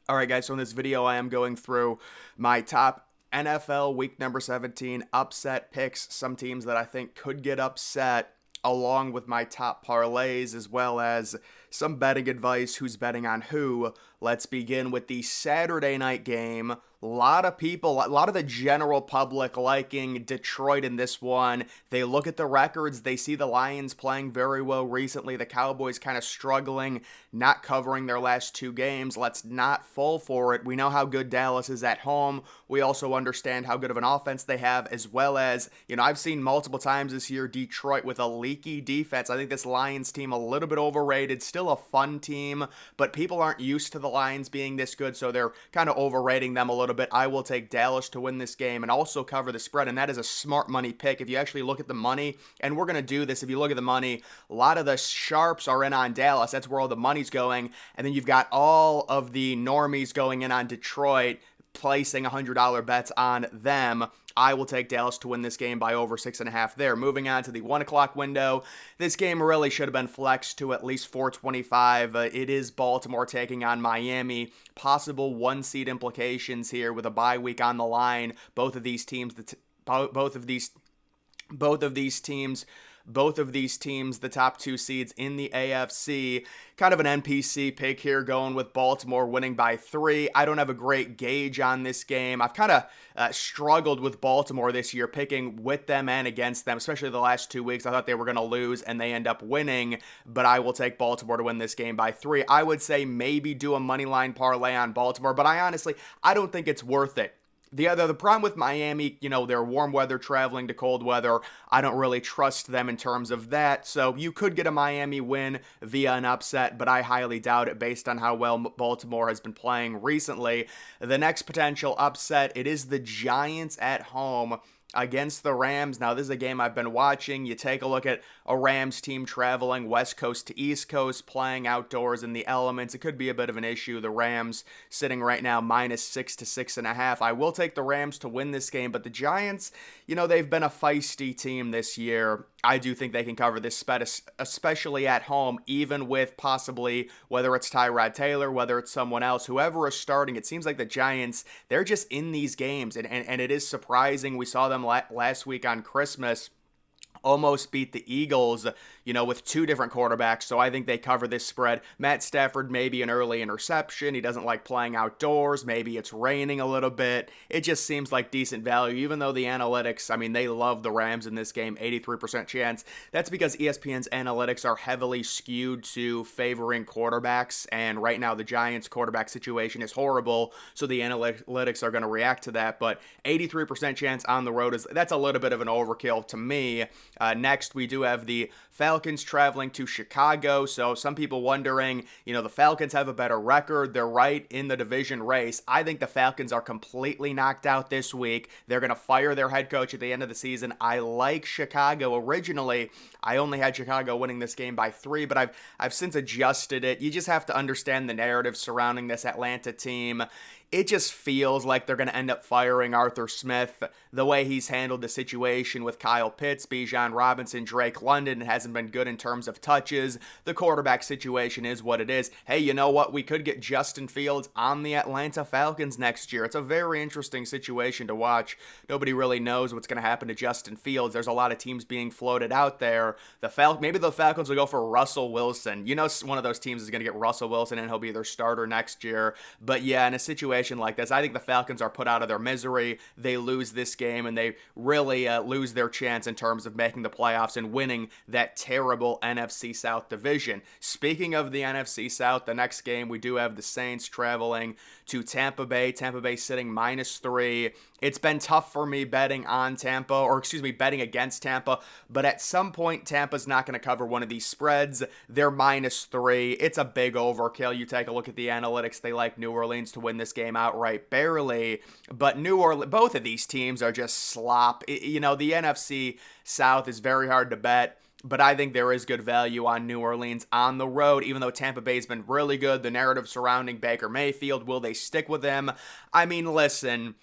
Alright guys, so in this video I am going through my top NFL week number 17 upset picks, some teams that I think could get upset, along with my top parlays, as well as some betting advice, who's betting on who. Let's begin with the Saturday night game. A lot of the general public liking Detroit in this one. They look at the records, they see the Lions playing very well recently, the Cowboys kind of struggling, not covering their last two games. Let's not fall for it. We know how good Dallas is at home. We also understand how good of an offense they have, as well as, I've seen multiple times this year Detroit with a leaky defense. I think this Lions team a little bit overrated, still a fun team, but people aren't used to the Lions being this good, so they're kind of overrating them a little bit. I will take Dallas to win this game and also cover the spread, and that is a smart money pick. If you actually look at the money, and we're going to do this, if you look at the money, a lot of the sharps are in on Dallas. That's where all the money's going, and then you've got all of the normies going in on Detroit, placing $100 bets on them. I will take Dallas to win this game by over 6.5 there. Moving on to the 1 o'clock window. This game really should have been flexed to at least 425. It is Baltimore taking on Miami. Possible one-seed implications here with a bye week on the line. Both of these teams, the top two seeds in the AFC. Kind of an NPC pick here, going with Baltimore winning by 3. I don't have a great gauge on this game. I've kind of struggled with Baltimore this year, picking with them and against them, especially the last 2 weeks. I thought they were going to lose, and they end up winning, but I will take Baltimore to win this game by 3. I would say maybe do a money line parlay on Baltimore, but I don't think it's worth it. The problem with Miami, they're warm weather traveling to cold weather. I don't really trust them in terms of that. So you could get a Miami win via an upset, but I highly doubt it based on how well Baltimore has been playing recently. The next potential upset, it is the Giants at home against the Rams. Now, this is a game I've been watching. You take a look at a Rams team traveling West Coast to East Coast, playing outdoors in the elements. It could be a bit of an issue. The Rams sitting right now -6 to 6.5. I will take the Rams to win this game, but the Giants, they've been a feisty team this year. I do think they can cover this spread, especially at home, even with possibly, whether it's Tyrod Taylor, whether it's someone else, whoever is starting. It seems like the Giants, they're just in these games, and it is surprising. We saw them last week on Christmas almost beat the Eagles, with 2 different quarterbacks, so I think they cover this spread. Matt Stafford, maybe an early interception. He doesn't like playing outdoors. Maybe it's raining a little bit. It just seems like decent value, even though the analytics, they love the Rams in this game, 83% chance. That's because ESPN's analytics are heavily skewed to favoring quarterbacks, and right now the Giants' quarterback situation is horrible, so the analytics are going to react to that, but 83% chance on the road, that's a little bit of an overkill to me. Next, we do have the Falcons traveling to Chicago. So some people wondering, the Falcons have a better record. They're right in the division race. I think the Falcons are completely knocked out this week. They're going to fire their head coach at the end of the season. I like Chicago. Originally, I only had Chicago winning this game by 3, but I've since adjusted it. You just have to understand the narrative surrounding this Atlanta team. It just feels like they're going to end up firing Arthur Smith. The way he's handled the situation with Kyle Pitts, Bijan Robinson, Drake London, it hasn't been good in terms of touches. The quarterback situation is what it is. Hey, you know what? We could get Justin Fields on the Atlanta Falcons next year. It's a very interesting situation to watch. Nobody really knows what's going to happen to Justin Fields. There's a lot of teams being floated out there. Maybe the Falcons will go for Russell Wilson. One of those teams is going to get Russell Wilson, and he'll be their starter next year. But yeah, in a situation like this, I think the Falcons are put out of their misery. They lose this game, and they really lose their chance in terms of making the playoffs and winning that terrible NFC South division. Speaking of the NFC South, the next game, we do have the Saints traveling to Tampa Bay. Tampa Bay sitting -3. It's been tough for me betting against Tampa, but at some point, Tampa's not going to cover one of these spreads. They're -3. It's a big overkill. You take a look at the analytics. They like New Orleans to win this game outright, barely, but both of these teams are just slop. The NFC South is very hard to bet, but I think there is good value on New Orleans on the road, even though Tampa Bay's been really good. The narrative surrounding Baker Mayfield, will they stick with him? Listen,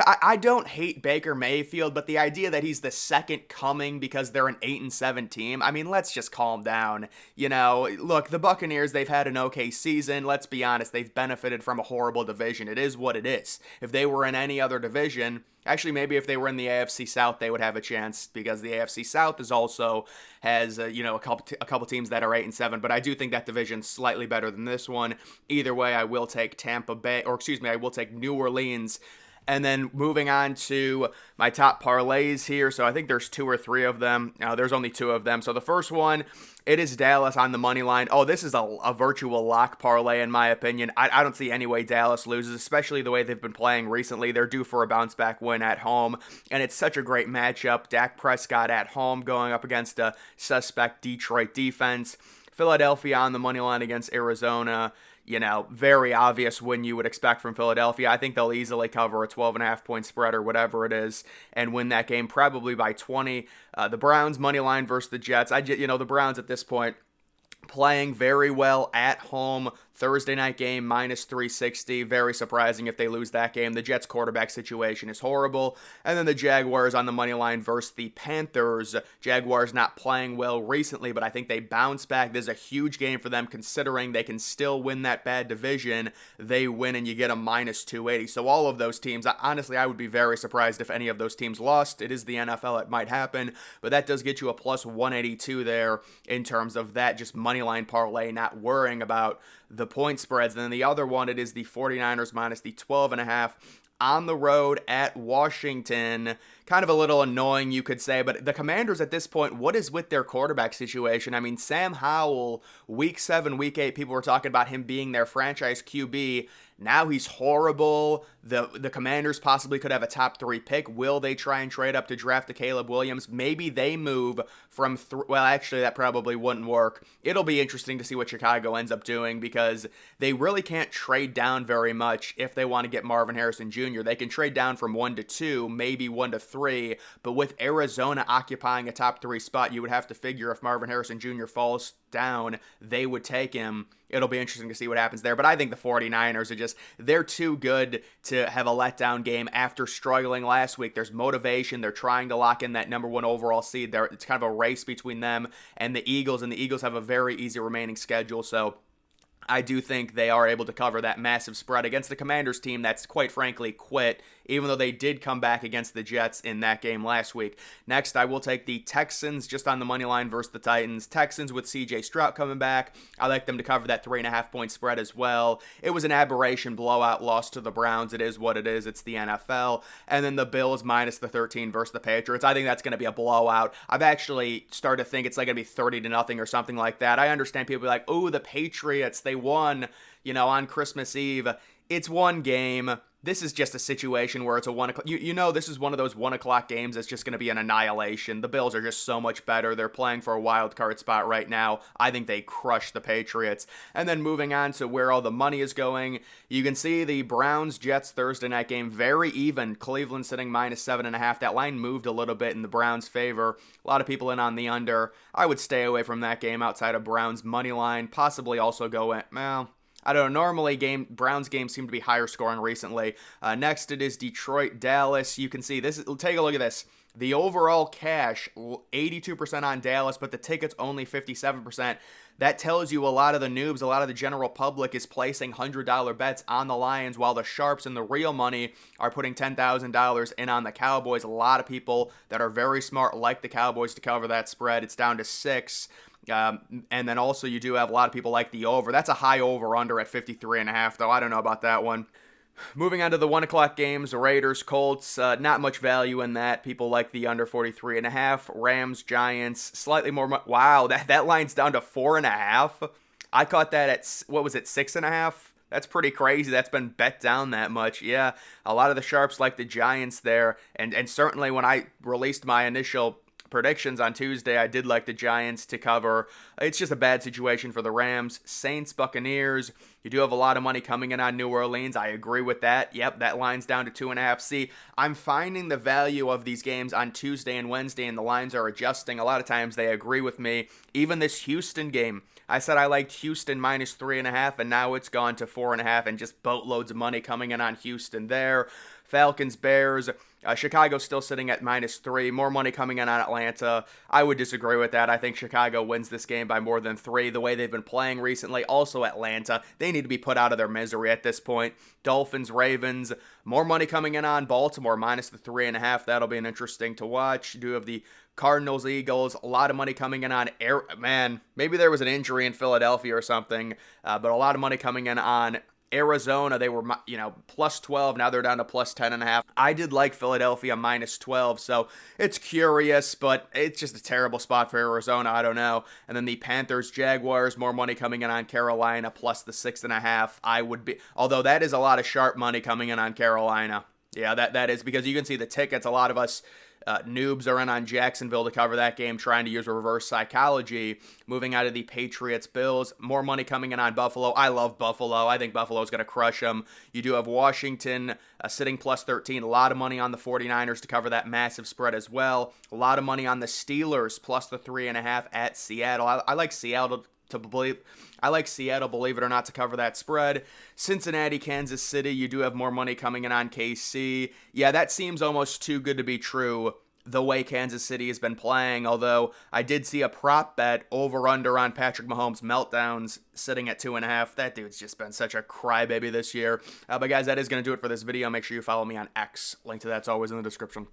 I don't hate Baker Mayfield, but the idea that he's the second coming because they're an 8-7 team, I mean, let's just calm down. Look, the Buccaneers, they've had an okay season. Let's be honest, they've benefited from a horrible division. It is what it is. If they were in any other division, actually, maybe if they were in the AFC South, they would have a chance because the AFC South is also has a couple teams that are 8-7. But I do think that division's slightly better than this one. Either way, I will take I will take New Orleans. And then moving on to my top parlays here. So I think there's 2 or 3 of them. There's only 2 of them. So the first one, it is Dallas on the money line. Oh, this is a virtual lock parlay in my opinion. I don't see any way Dallas loses, especially the way they've been playing recently. They're due for a bounce back win at home. And it's such a great matchup. Dak Prescott at home going up against a suspect Detroit defense. Philadelphia on the money line against Arizona. Very obvious win you would expect from Philadelphia. I think they'll easily cover a 12.5 point spread or whatever it is and win that game probably by 20. The Browns money line versus the Jets. The Browns at this point playing very well at home. Thursday night game, minus 360. Very surprising if they lose that game. The Jets quarterback situation is horrible. And then the Jaguars on the money line versus the Panthers. Jaguars not playing well recently, but I think they bounce back. This is a huge game for them considering they can still win that bad division. They win and you get a minus 280. So all of those teams, honestly, I would be very surprised if any of those teams lost. It is the NFL. It might happen, but that does get you a plus 182 there in terms of that just money line parlay, not worrying about the point spreads. And then the other one, it is the 49ers minus the 12.5 on the road at Washington. Kind of a little annoying, you could say, but the Commanders at this point, what is with their quarterback situation? I mean, Sam Howell, week 7, week 8, people were talking about him being their franchise QB. Now he's horrible. The Commanders possibly could have a top 3 pick. Will they try and trade up to draft a Caleb Williams? Maybe they move from well, actually, that probably wouldn't work. It'll be interesting to see what Chicago ends up doing because they really can't trade down very much if they want to get Marvin Harrison Jr. They can trade down from 1 to 2, maybe 1 to 3, but with Arizona occupying a top 3 spot, you would have to figure if Marvin Harrison Jr. falls down, they would take him. It'll be interesting to see what happens there, but I think the 49ers are they're too good to have a letdown game after struggling last week. There's motivation. They're trying to lock in that number 1 overall seed. It's kind of a race between them and the Eagles have a very easy remaining schedule, so I do think they are able to cover that massive spread against the Commanders team that's quite frankly quit, even though they did come back against the Jets in that game last week. Next, I will take the Texans just on the money line versus the Titans. Texans with C.J. Stroud coming back. I like them to cover that 3.5 point spread as well. It was an aberration blowout loss to the Browns. It is what it is. It's the NFL. And then the Bills minus the 13 versus the Patriots. I think that's going to be a blowout. I've actually started to think it's like going to be 30-0 or something like that. I understand people be like, oh, the Patriots, they won, on Christmas Eve. It's one game. This is just a situation where it's a 1 o'clock. This is one of those 1 o'clock games that's just going to be an annihilation. The Bills are just so much better. They're playing for a wild card spot right now. I think they crush the Patriots. And then moving on to where all the money is going, you can see the Browns-Jets Thursday night game very even. Cleveland sitting minus 7.5. That line moved a little bit in the Browns' favor. A lot of people in on the under. I would stay away from that game outside of Browns' money line. Possibly also go I don't know. Normally, Browns games seem to be higher scoring recently. Next, it is Detroit-Dallas. You can see this. Take a look at this. The overall cash, 82% on Dallas, but the tickets only 57%. That tells you a lot of the noobs, a lot of the general public is placing $100 bets on the Lions, while the sharps and the real money are putting $10,000 in on the Cowboys. A lot of people that are very smart like the Cowboys to cover that spread. It's down to 6. And then also you do have a lot of people like the over. That's a high over-under at 53.5, though. I don't know about that one. Moving on to the 1 o'clock games, Raiders, Colts, not much value in that. People like the under 43.5. Rams, Giants, slightly more. Wow, that line's down to 4.5. I caught that at, 6.5? That's pretty crazy. That's been bet down that much. Yeah, a lot of the sharps like the Giants there. And certainly when I released my initial predictions on Tuesday, I did like the Giants to cover. It's just a bad situation for the Rams. Saints, Buccaneers. You do have a lot of money coming in on New Orleans. I agree with that. Yep, that line's down to 2.5. See, I'm finding the value of these games on Tuesday and Wednesday, and the lines are adjusting. A lot of times they agree with me. Even this Houston game, I said I liked Houston minus 3.5, and now it's gone to 4.5, and just boatloads of money coming in on Houston there. Falcons, Bears, Chicago's still sitting at -3. More money coming in on Atlanta. I would disagree with that. I think Chicago wins this game by more than 3. The way they've been playing recently. Also Atlanta. They need to be put out of their misery at this point. Dolphins, Ravens. More money coming in on Baltimore minus the 3.5. That'll be an interesting to watch. You do have the Cardinals, Eagles. A lot of money coming in on man. Maybe there was an injury in Philadelphia or something. But a lot of money coming in on Arizona. They were, plus 12. Now they're down to plus 10.5. I did like Philadelphia minus 12, so it's curious, but it's just a terrible spot for Arizona. I don't know. And then the Panthers, Jaguars, more money coming in on Carolina, plus the 6.5. Although that is a lot of sharp money coming in on Carolina. Yeah, that is, because you can see the tickets. A lot of us noobs are in on Jacksonville to cover that game, trying to use reverse psychology. Moving out of the Patriots, Bills, more money coming in on Buffalo. I love Buffalo. I think Buffalo's going to crush them. You do have Washington sitting plus 13. A lot of money on the 49ers to cover that massive spread as well. A lot of money on the Steelers, plus the 3.5 at Seattle. I like Seattle believe it or not, to cover that spread. Cincinnati, Kansas City, you do have more money coming in on KC. Yeah, that seems almost too good to be true, the way Kansas City has been playing, although I did see a prop bet over-under on Patrick Mahomes' meltdowns sitting at 2.5. That dude's just been such a crybaby this year. But guys, that is going to do it for this video. Make sure you follow me on X. Link to that's always in the description.